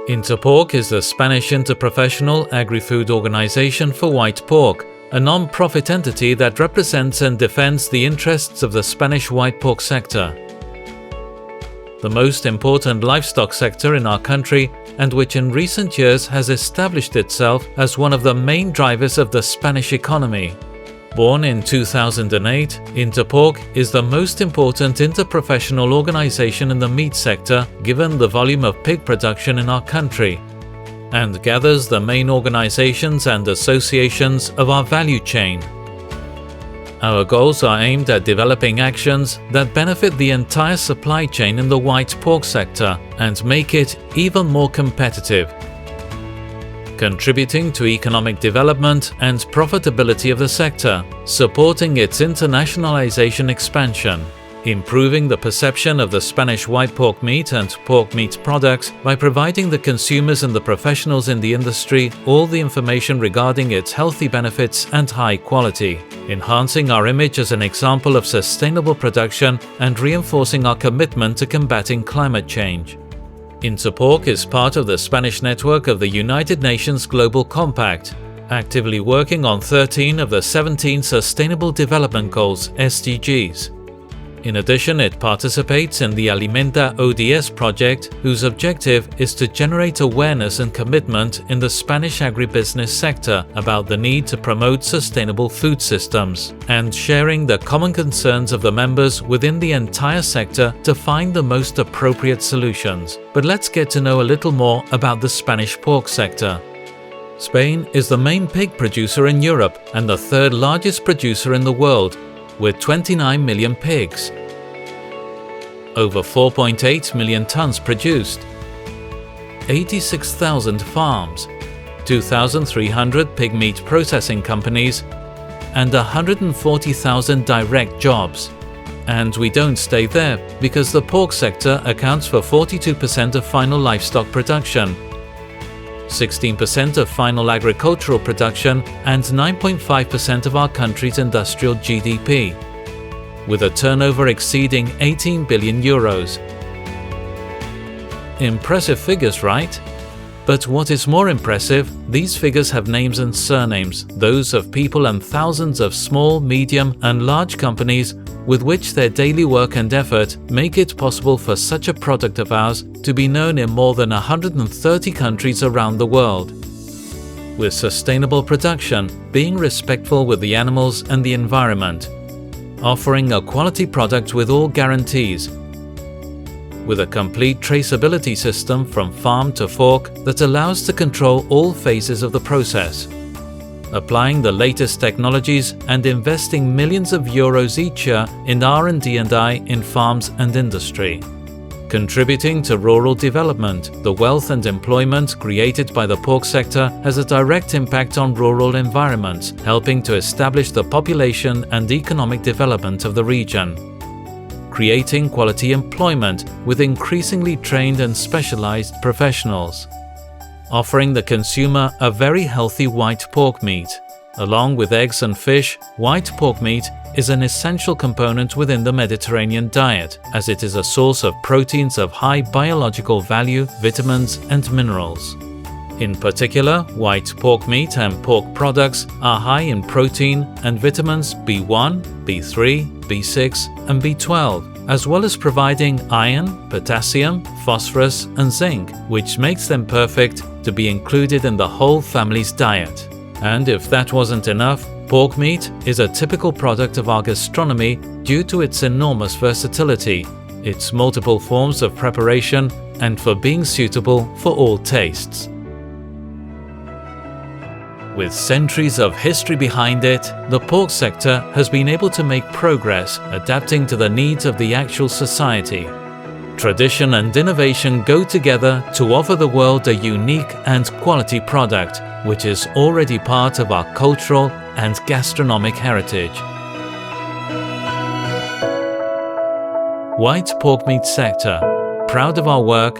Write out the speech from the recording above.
INTERPORC is the Spanish interprofessional agri-food organization for white pork, a non-profit entity that represents and defends the interests of the Spanish white pork sector. The most important livestock sector in our country, and which in recent years has established itself as one of the main drivers of the Spanish economy. Born in 2008, INTERPORC is the most important interprofessional organization in the meat sector given the volume of pig production in our country, and gathers the main organizations and associations of our value chain. Our goals are aimed at developing actions that benefit the entire supply chain in the white pork sector and make it even more competitive, contributing to economic development and profitability of the sector, supporting its internationalization expansion, improving the perception of the Spanish white pork meat and pork meat products by providing the consumers and the professionals in the industry all the information regarding its healthy benefits and high quality, enhancing our image as an example of sustainable production and reinforcing our commitment to combating climate change. INTERPORC is part of the Spanish network of the United Nations Global Compact, actively working on 13 of the 17 Sustainable Development Goals (SDGs). In addition, it participates in the Alimenta ODS project, whose objective is to generate awareness and commitment in the Spanish agribusiness sector about the need to promote sustainable food systems, and sharing the common concerns of the members within the entire sector to find the most appropriate solutions. But let's get to know a little more about the Spanish pork sector. Spain is the main pig producer in Europe and the third largest producer in the world, with 29 million pigs, over 4.8 million tons produced, 86,000 farms, 2,300 pig meat processing companies, and 140,000 direct jobs. And we don't stay there, because the pork sector accounts for 42% of final livestock production, 16% of final agricultural production, and 9.5% of our country's industrial GDP, with a turnover exceeding 18 billion euros. Impressive figures, right? But what is more impressive, these figures have names and surnames, those of people and thousands of small, medium, and large companies with which their daily work and effort make it possible for such a product of ours to be known in more than 130 countries around the world. With sustainable production, being respectful with the animals and the environment, offering a quality product with all guarantees, with a complete traceability system from farm to fork that allows to control all phases of the process, applying the latest technologies and investing millions of euros each year in R&D&I in farms and industry, contributing to rural development. The wealth and employment created by the pork sector has a direct impact on rural environments, helping to establish the population and economic development of the region, creating quality employment with increasingly trained and specialized professionals, offering the consumer a very healthy white pork meat. Along with eggs and fish, white pork meat is an essential component within the Mediterranean diet, as it is a source of proteins of high biological value, vitamins, and minerals. In particular, white pork meat and pork products are high in protein and vitamins B1, B3, B6, and B12, as well as providing iron, potassium, phosphorus, and zinc, which makes them perfect to be included in the whole family's diet. And if that wasn't enough, pork meat is a typical product of our gastronomy due to its enormous versatility, its multiple forms of preparation, and for being suitable for all tastes. With centuries of history behind it, the pork sector has been able to make progress, adapting to the needs of the actual society. Tradition and innovation go together to offer the world a unique and quality product, which is already part of our cultural and gastronomic heritage. White pork meat sector, proud of our work